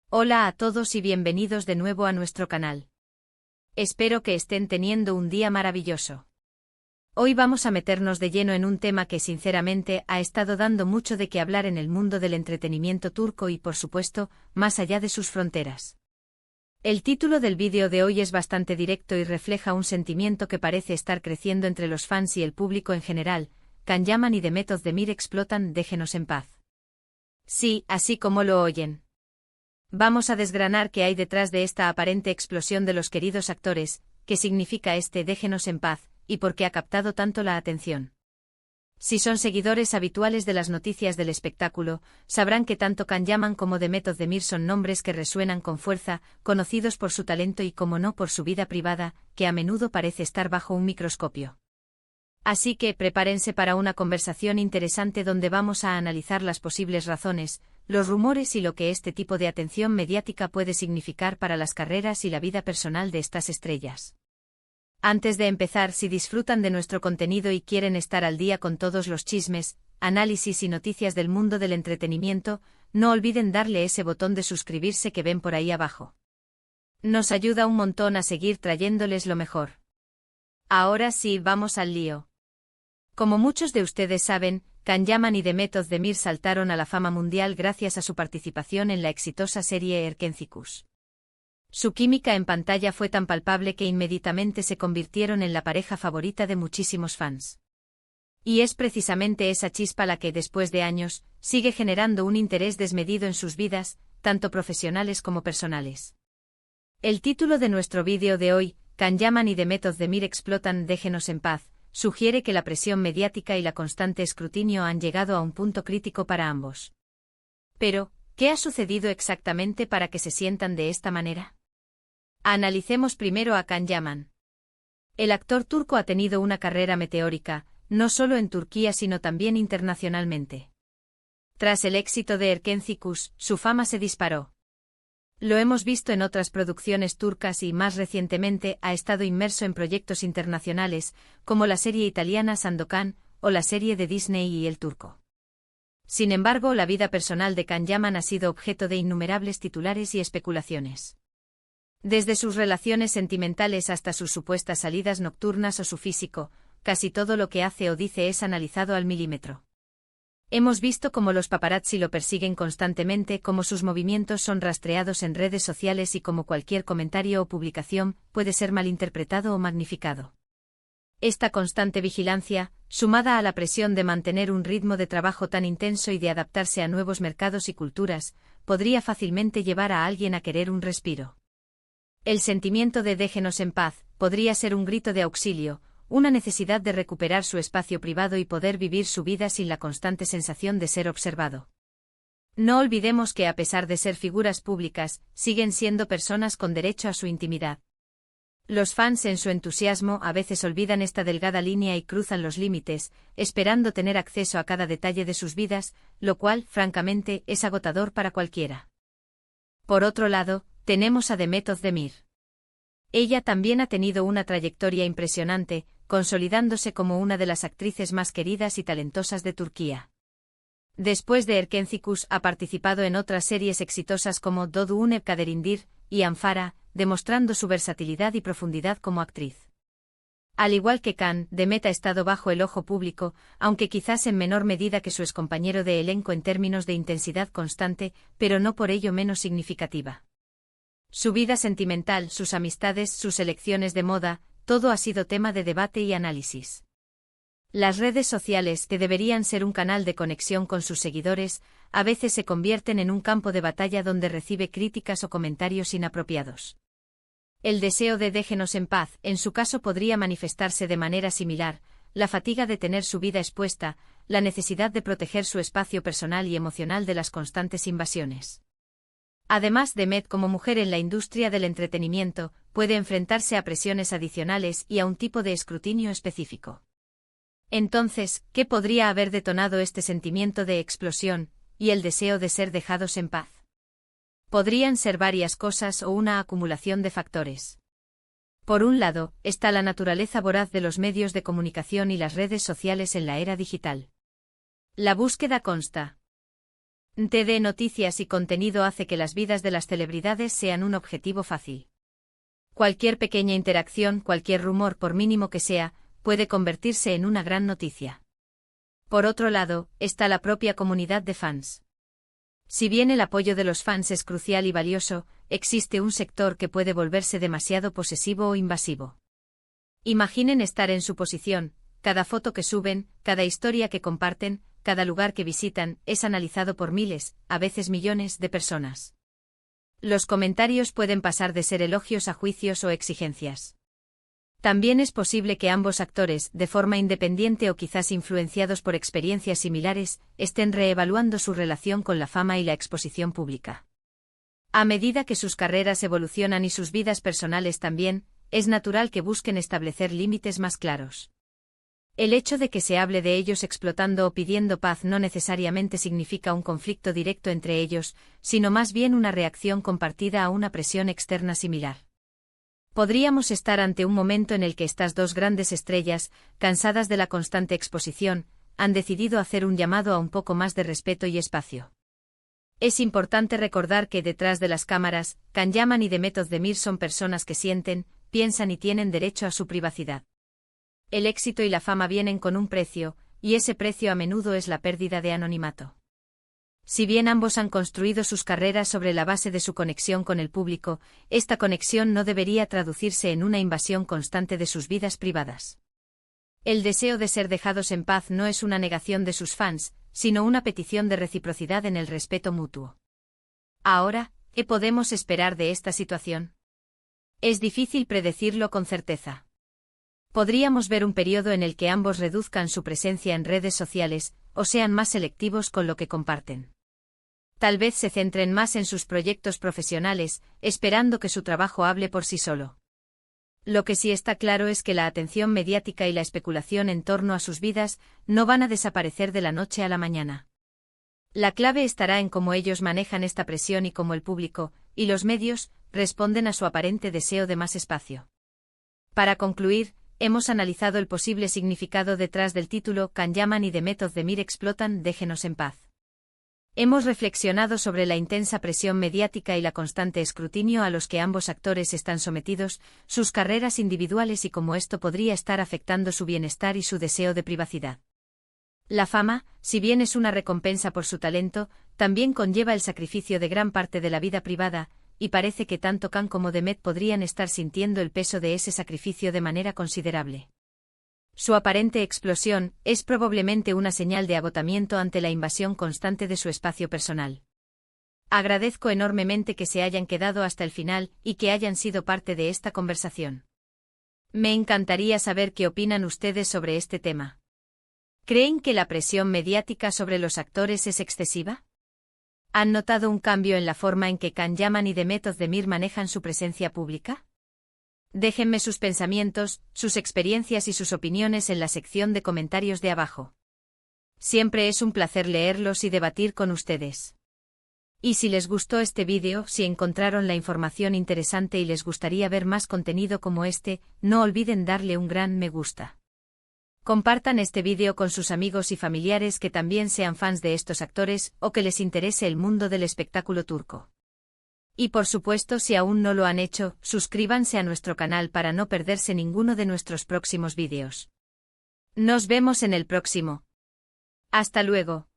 Hola a todos y bienvenidos de nuevo a nuestro canal. Espero que estén teniendo un día maravilloso. Hoy vamos a meternos de lleno en un tema que sinceramente ha estado dando mucho de qué hablar en el mundo del entretenimiento turco y por supuesto, más allá de sus fronteras. El título del vídeo de hoy es bastante directo y refleja un sentimiento que parece estar creciendo entre los fans y el público en general: Can Yaman y Demet Özdemir explotan, déjenos en paz. Sí, así como lo oyen. Vamos a desgranar qué hay detrás de esta aparente explosión de los queridos actores, qué significa este déjenos en paz, y por qué ha captado tanto la atención. Si son seguidores habituales de las noticias del espectáculo, sabrán que tanto Can Yaman como Demet Özdemir son nombres que resuenan con fuerza, conocidos por su talento y como no por su vida privada, que a menudo parece estar bajo un microscopio. Así que prepárense para una conversación interesante donde vamos a analizar las posibles razones, los rumores y lo que este tipo de atención mediática puede significar para las carreras y la vida personal de estas estrellas. Antes de empezar, si disfrutan de nuestro contenido y quieren estar al día con todos los chismes, análisis y noticias del mundo del entretenimiento, no olviden darle ese botón de suscribirse que ven por ahí abajo. Nos ayuda un montón a seguir trayéndoles lo mejor. Ahora sí, vamos al lío. Como muchos de ustedes saben, Can Yaman y Demet Özdemir saltaron a la fama mundial gracias a su participación en la exitosa serie Erkencikus. Su química en pantalla fue tan palpable que inmediatamente se convirtieron en la pareja favorita de muchísimos fans. Y es precisamente esa chispa la que, después de años, sigue generando un interés desmedido en sus vidas, tanto profesionales como personales. El título de nuestro vídeo de hoy, Can Yaman y Demet Özdemir explotan, déjenos en paz, sugiere que la presión mediática y la constante escrutinio han llegado a un punto crítico para ambos. Pero, ¿qué ha sucedido exactamente para que se sientan de esta manera? Analicemos primero a Can Yaman. El actor turco ha tenido una carrera meteórica, no solo en Turquía sino también internacionalmente. Tras el éxito de Erkencikus, su fama se disparó. Lo hemos visto en otras producciones turcas y, más recientemente, ha estado inmerso en proyectos internacionales, como la serie italiana Sandokan, o la serie de Disney y El Turco. Sin embargo, la vida personal de Can Yaman ha sido objeto de innumerables titulares y especulaciones. Desde sus relaciones sentimentales hasta sus supuestas salidas nocturnas o su físico, casi todo lo que hace o dice es analizado al milímetro. Hemos visto cómo los paparazzi lo persiguen constantemente, cómo sus movimientos son rastreados en redes sociales y cómo cualquier comentario o publicación puede ser malinterpretado o magnificado. Esta constante vigilancia, sumada a la presión de mantener un ritmo de trabajo tan intenso y de adaptarse a nuevos mercados y culturas, podría fácilmente llevar a alguien a querer un respiro. El sentimiento de déjenos en paz podría ser un grito de auxilio, una necesidad de recuperar su espacio privado y poder vivir su vida sin la constante sensación de ser observado. No olvidemos que, a pesar de ser figuras públicas, siguen siendo personas con derecho a su intimidad. Los fans, en su entusiasmo, a veces olvidan esta delgada línea y cruzan los límites, esperando tener acceso a cada detalle de sus vidas, lo cual, francamente, es agotador para cualquiera. Por otro lado, tenemos a Demet Özdemir. Ella también ha tenido una trayectoria impresionante, consolidándose como una de las actrices más queridas y talentosas de Turquía. Después de Erkencikus ha participado en otras series exitosas como Doğduğun Kaderindir y Anfara, demostrando su versatilidad y profundidad como actriz. Al igual que Can, Demet ha estado bajo el ojo público, aunque quizás en menor medida que su excompañero de elenco en términos de intensidad constante, pero no por ello menos significativa. Su vida sentimental, sus amistades, sus elecciones de moda, todo ha sido tema de debate y análisis. Las redes sociales, que deberían ser un canal de conexión con sus seguidores, a veces se convierten en un campo de batalla donde recibe críticas o comentarios inapropiados. El deseo de déjenos en paz, en su caso, podría manifestarse de manera similar: la fatiga de tener su vida expuesta, la necesidad de proteger su espacio personal y emocional de las constantes invasiones. Además, Demet, como mujer en la industria del entretenimiento, puede enfrentarse a presiones adicionales y a un tipo de escrutinio específico. Entonces, ¿qué podría haber detonado este sentimiento de explosión y el deseo de ser dejados en paz? Podrían ser varias cosas o una acumulación de factores. Por un lado, está la naturaleza voraz de los medios de comunicación y las redes sociales en la era digital. La búsqueda consta TD Noticias y contenido hace que las vidas de las celebridades sean un objetivo fácil. Cualquier pequeña interacción, cualquier rumor, por mínimo que sea, puede convertirse en una gran noticia. Por otro lado, está la propia comunidad de fans. Si bien el apoyo de los fans es crucial y valioso, existe un sector que puede volverse demasiado posesivo o invasivo. Imaginen estar en su posición. Cada foto que suben, cada historia que comparten, cada lugar que visitan, es analizado por miles, a veces millones, de personas. Los comentarios pueden pasar de ser elogios a juicios o exigencias. También es posible que ambos actores, de forma independiente o quizás influenciados por experiencias similares, estén reevaluando su relación con la fama y la exposición pública. A medida que sus carreras evolucionan y sus vidas personales también, es natural que busquen establecer límites más claros. El hecho de que se hable de ellos explotando o pidiendo paz no necesariamente significa un conflicto directo entre ellos, sino más bien una reacción compartida a una presión externa similar. Podríamos estar ante un momento en el que estas dos grandes estrellas, cansadas de la constante exposición, han decidido hacer un llamado a un poco más de respeto y espacio. Es importante recordar que detrás de las cámaras, Can Yaman y Demet Özdemir son personas que sienten, piensan y tienen derecho a su privacidad. El éxito y la fama vienen con un precio, y ese precio a menudo es la pérdida de anonimato. Si bien ambos han construido sus carreras sobre la base de su conexión con el público, esta conexión no debería traducirse en una invasión constante de sus vidas privadas. El deseo de ser dejados en paz no es una negación de sus fans, sino una petición de reciprocidad en el respeto mutuo. Ahora, ¿qué podemos esperar de esta situación? Es difícil predecirlo con certeza. Podríamos ver un periodo en el que ambos reduzcan su presencia en redes sociales, o sean más selectivos con lo que comparten. Tal vez se centren más en sus proyectos profesionales, esperando que su trabajo hable por sí solo. Lo que sí está claro es que la atención mediática y la especulación en torno a sus vidas no van a desaparecer de la noche a la mañana. La clave estará en cómo ellos manejan esta presión y cómo el público, y los medios, responden a su aparente deseo de más espacio. Para concluir, hemos analizado el posible significado detrás del título Can Yaman y Demet Özdemir explotan, déjenos en paz. Hemos reflexionado sobre la intensa presión mediática y la constante escrutinio a los que ambos actores están sometidos, sus carreras individuales y cómo esto podría estar afectando su bienestar y su deseo de privacidad. La fama, si bien es una recompensa por su talento, también conlleva el sacrificio de gran parte de la vida privada, y parece que tanto Can como Demet podrían estar sintiendo el peso de ese sacrificio de manera considerable. Su aparente explosión es probablemente una señal de agotamiento ante la invasión constante de su espacio personal. Agradezco enormemente que se hayan quedado hasta el final y que hayan sido parte de esta conversación. Me encantaría saber qué opinan ustedes sobre este tema. ¿Creen que la presión mediática sobre los actores es excesiva? ¿Han notado un cambio en la forma en que Can Yaman y Demet Özdemir manejan su presencia pública? Déjenme sus pensamientos, sus experiencias y sus opiniones en la sección de comentarios de abajo. Siempre es un placer leerlos y debatir con ustedes. Y si les gustó este vídeo, si encontraron la información interesante y les gustaría ver más contenido como este, no olviden darle un gran me gusta. Compartan este vídeo con sus amigos y familiares que también sean fans de estos actores o que les interese el mundo del espectáculo turco. Y por supuesto, si aún no lo han hecho, suscríbanse a nuestro canal para no perderse ninguno de nuestros próximos vídeos. Nos vemos en el próximo. Hasta luego.